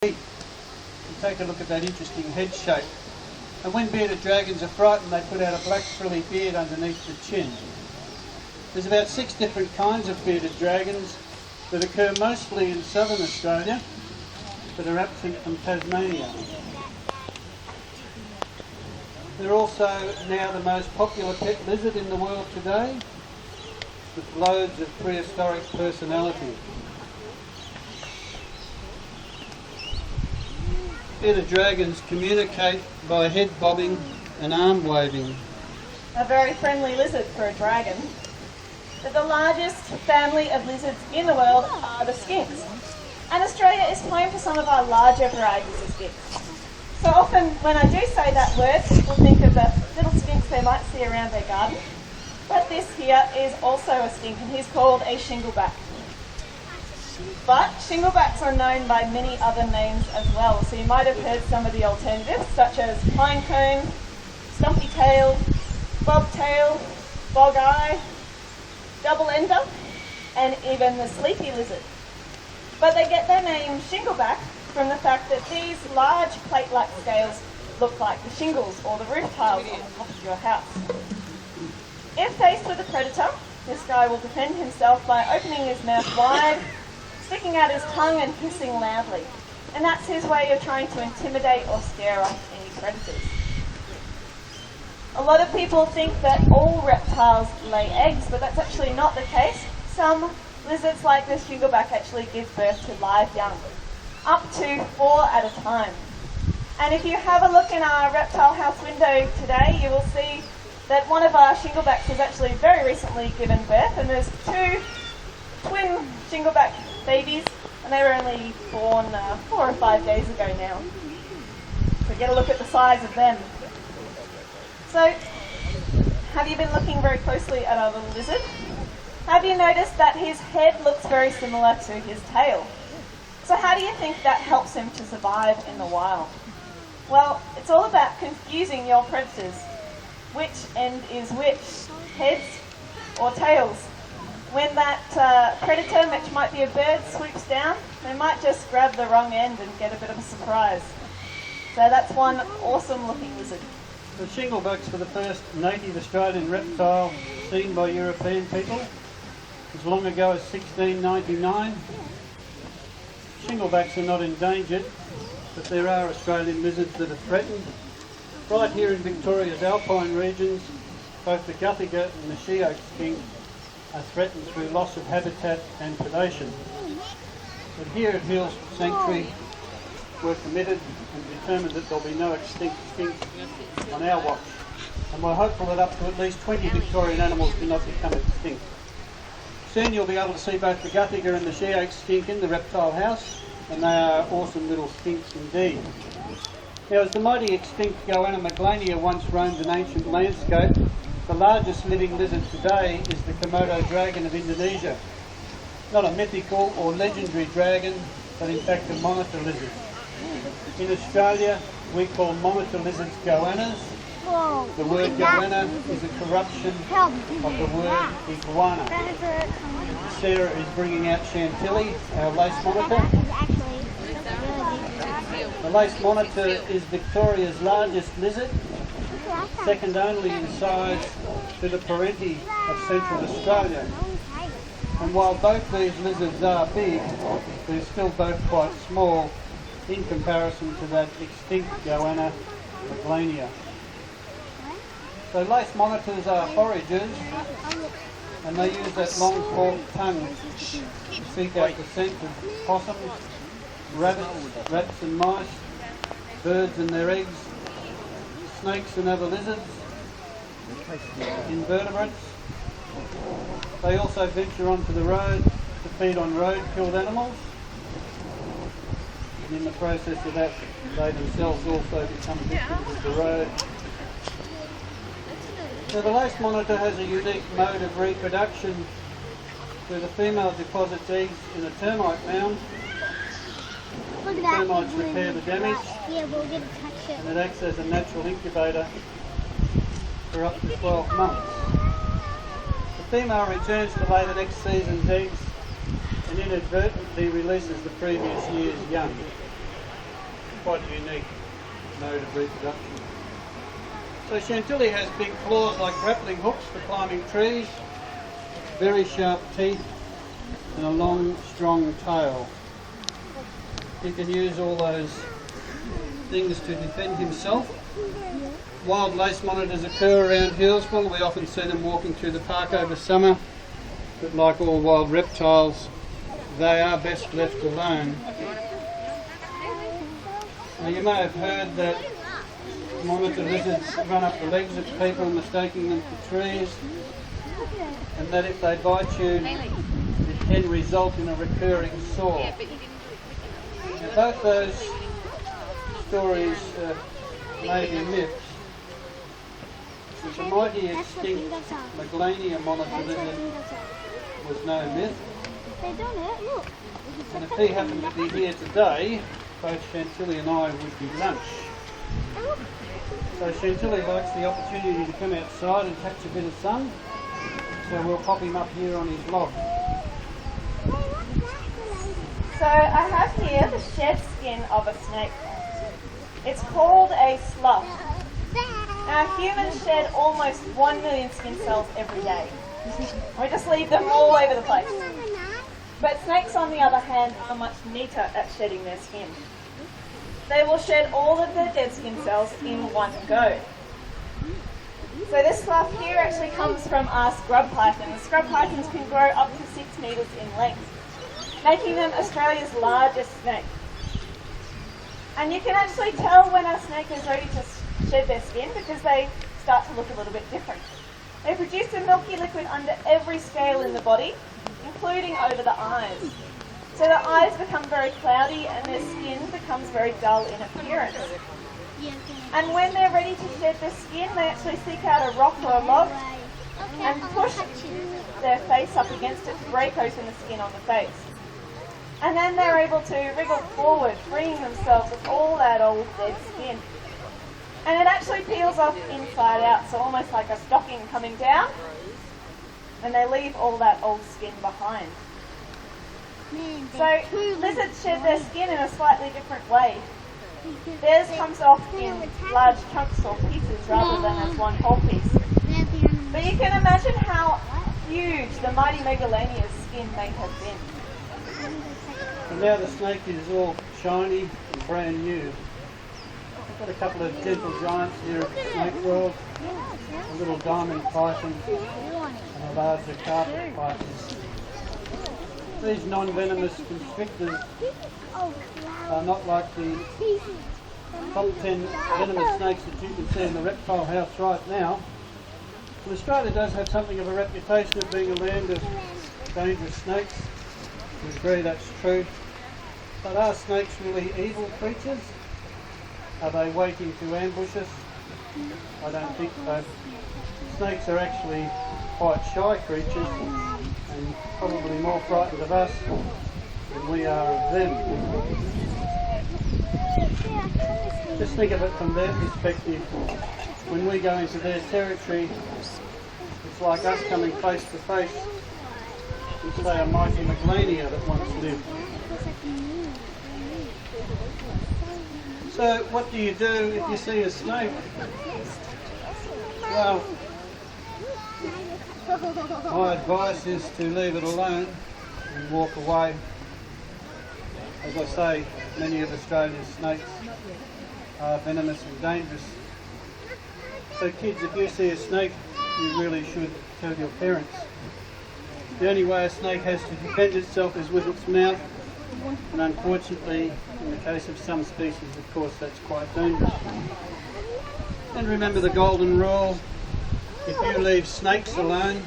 And take a look at that interesting head shape. And when bearded dragons are frightened, they put out a black frilly beard underneath the chin. There's about 6 different kinds of bearded dragons that occur mostly in southern Australia, but are absent from Tasmania. They're also now the most popular pet lizard in the world today, with loads of prehistoric personality. Bearded dragons communicate by head bobbing and arm waving. A very friendly lizard for a dragon. But the largest family of lizards in the world are the skinks. And Australia is home to some of our larger varieties of skinks. So often when I do say that word, people think of the little skinks they might see around their garden. But this here is also a skink, and he's called a shingleback. But shinglebacks are known by many other names as well, so you might have heard some of the alternatives, such as pinecone, stumpy tail, bobtail, bog-eye, double ender, and even the sleepy lizard. But they get their name shingleback from the fact that these large plate-like scales look like the shingles or the roof tiles on the top of your house. If faced with a predator, this guy will defend himself by opening his mouth wide, sticking out his tongue and hissing loudly. And that's his way of trying to intimidate or scare off any predators. A lot of people think that all reptiles lay eggs, but that's actually not the case. Some lizards like this shingleback actually give birth to live young, up to 4 at a time. And if you have a look in our reptile house window today, you will see that one of our shinglebacks has actually very recently given birth, and there's 2 twin shingleback babies, and they were only born 4 or 5 days ago now. So get a look at the size of them. So, have you been looking very closely at our little lizard? Have you noticed that his head looks very similar to his tail? So how do you think that helps him to survive in the wild? Well, it's all about confusing your predators. Which end is which, heads or tails? When that predator, which might be a bird, swoops down, they might just grab the wrong end and get a bit of a surprise. So that's one awesome looking lizard. The shingleback's were the first native Australian reptile seen by European people as long ago as 1699. Shinglebacks are not endangered, but there are Australian lizards that are threatened. Right here in Victoria's alpine regions, both the Guthiga and the she-oak skink are threatened through loss of habitat and predation. But here at Hills Sanctuary, we're committed and determined that there'll be no extinct skinks on our watch. And we're hopeful that up to at least 20 Victorian animals cannot become extinct. Soon you'll be able to see both the Guthiga and the she-oak skink in the reptile house, and they are awesome little skinks indeed. Now, as the mighty extinct goanna maglania once roamed an ancient landscape, the largest living lizard today is the Komodo dragon of Indonesia. Not a mythical or legendary dragon, but in fact a monitor lizard. In Australia, we call monitor lizards goannas. The word goanna is a corruption of the word iguana. Sarah is bringing out Chantilly, our lace monitor. The lace monitor is Victoria's largest lizard, second only in size to the parenti of Central Australia. And while both these lizards are big, they're still both quite small in comparison to that extinct goanna maglania. So lace monitors are foragers, and they use that long forked tongue to seek out the scent of possums, rabbits, rats and mice, birds and their eggs, snakes and other lizards, invertebrates. They also venture onto the road to feed on road-killed animals, and in the process of that they themselves also become victims of the road. So the lace monitor has a unique mode of reproduction where the female deposits eggs in a termite mound. The termites repair the damage, and it acts as a natural incubator for up to 12 months. The female returns to lay the next season's eggs and inadvertently releases the previous year's young. quite a unique mode of reproduction. So Chantilly has big claws like grappling hooks for climbing trees, very sharp teeth and a long, strong tail. He can use all those things to defend himself. Wild lace monitors occur around Healesville. We often see them walking through the park over summer, but like all wild reptiles, they are best left alone. Now you may have heard that monitor lizards run up the legs of people mistaking them for trees, and that if they bite you, it can result in a recurring sore. Now, both those stories may be myths. The mighty extinct Maglania monitor lizard was no myth, and if he happened to be here today, both Chantilly and I would be lunch. So Chantilly likes the opportunity to come outside and catch a bit of sun, so we'll pop him up here on his log. So I have here the shed skin of a snake. It's called a slough. Now humans shed almost 1 million skin cells every day. We just leave them all over the place. But snakes, on the other hand, are much neater at shedding their skin. They will shed all of their dead skin cells in one go. So this slough here actually comes from our scrub pythons. Scrub pythons can grow up to 6 metres in length, making them Australia's largest snake. And you can actually tell when a snake is ready to shed their skin because they start to look a little bit different. They produce a milky liquid under every scale in the body, including over the eyes. So the eyes become very cloudy and their skin becomes very dull in appearance. And when they're ready to shed their skin, they actually seek out a rock or a log and push their face up against it to break open the skin on the face. And then they're able to wriggle forward, freeing themselves of all that old dead skin. And it actually peels off inside out, so almost like a stocking coming down, and they leave all that old skin behind. So lizards shed their skin in a slightly different way. Theirs comes off in large chunks or pieces rather than as one whole piece. But you can imagine how huge the mighty Megalania's skin may have been. And now the snake is all shiny and brand new. We've got a couple of gentle giants here at the snake world, a little diamond python and a larger carpet python. These non-venomous constrictors are not like the top 10 venomous snakes that you can see in the reptile house right now. And Australia does have something of a reputation of being a land of dangerous snakes. We agree that's true. But are snakes really evil creatures? Are they waiting to ambush us? I don't think so. Snakes are actually quite shy creatures and probably more frightened of us than we are of them. Just think of it from their perspective. When we go into their territory, it's like us coming face to face with, say, a mighty Maglania that once lived. So what do you do if you see a snake? Well, my advice is to leave it alone and walk away. As I say, many of Australia's snakes are venomous and dangerous. So kids, if you see a snake, you really should tell your parents. The only way a snake has to defend itself is with its mouth, and unfortunately, in the case of some species, of course, that's quite dangerous. And remember the golden rule: if you leave snakes alone,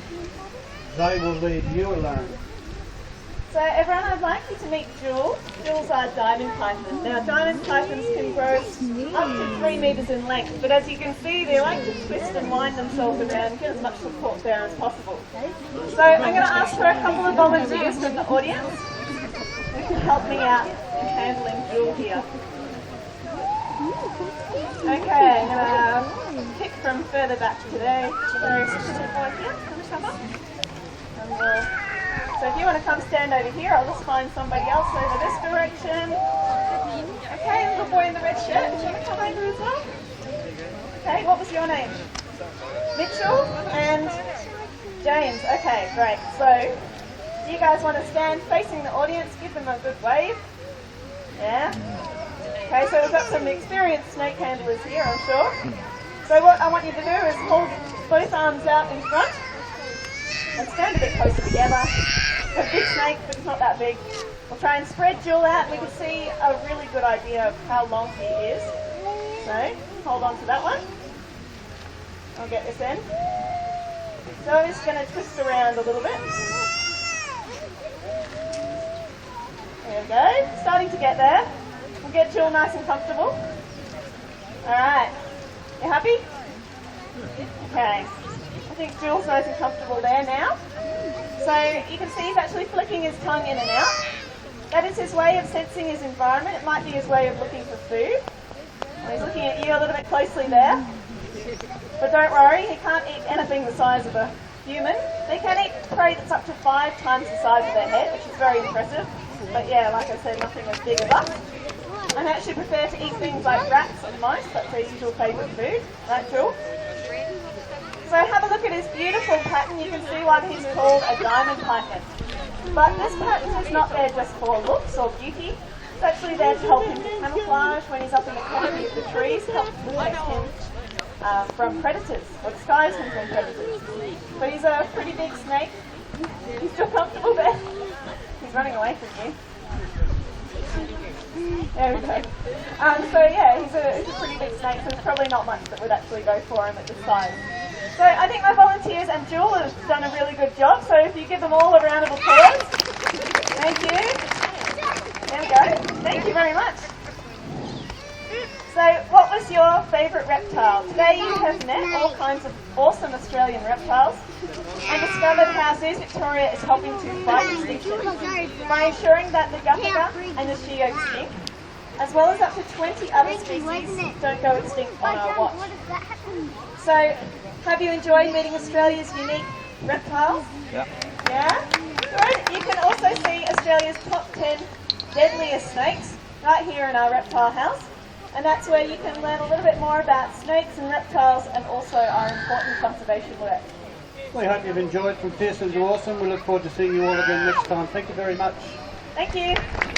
they will leave you alone. So everyone, I'd like you to meet Jules. Jules are diamond pythons. Now diamond pythons can grow up to 3 metres in length, but as you can see, they like to twist and wind themselves around and get as much support there as possible. So I'm going to ask for a couple of volunteers from the audience who can help me out in handling Jules here. Okay, I'm going to pick from further back today. Very specific boy here, come up. And so if you want to come stand over here, I'll just find somebody else over this direction. Okay, little boy in the red shirt. Do you want to come over as well? Okay, what was your name? Mitchell and James. Okay, great. So, do you guys want to stand facing the audience? Give them a good wave. Yeah? Okay, so we've got some experienced snake handlers here, I'm sure. So what I want you to do is hold both arms out in front and stand a bit closer together. It's a big snake, but it's not that big. We'll try and spread Jewel out and we can see a really good idea of how long he is. So, hold on to that one. I'll get this in. So I'm just going to twist around a little bit. There we go. Starting to get there. We'll get Jewel nice and comfortable. Alright. You happy? Okay. I think Jewel's nice and comfortable there now. So you can see he's actually flicking his tongue in and out. That is his way of sensing his environment. It might be his way of looking for food. Well, he's looking at you a little bit closely there. But don't worry, he can't eat anything the size of a human. They can eat prey that's up to 5 times the size of their head, which is very impressive. But yeah, like I said, nothing as big as us. And they actually prefer to eat things like rats and mice. That's their usual favourite food. Right, Jewel? So have a look at his beautiful pattern. You can see why he's called a diamond python. But this pattern is not there just for looks or beauty. It's actually there to help him to camouflage when he's up in the canopy of the trees, help protect him from predators, or disguise him from predators. But he's a pretty big snake. He's still comfortable there. He's running away from you. There we go. So yeah, he's a pretty big snake, so there's probably not much that would actually go for him at this size. So I think my volunteers and Jewel have done a really good job, so if you give them all a round of applause. Thank you. There we go. Thank you very much. So what was your favourite reptile? Today you have met all kinds of awesome Australian reptiles and discovered how Zoos Victoria is helping to fight extinction by ensuring that the guffaga and the she-oak skink, as well as up to 20 other species, don't go extinct on our watch. So, have you enjoyed meeting Australia's unique reptiles? Yeah. Yeah? Good. You can also see Australia's top 10 deadliest snakes right here in our reptile house. And that's where you can learn a little bit more about snakes and reptiles and also our important conservation work. We hope you've enjoyed From Fearsome to Awesome. We look forward to seeing you all again next time. Thank you very much. Thank you.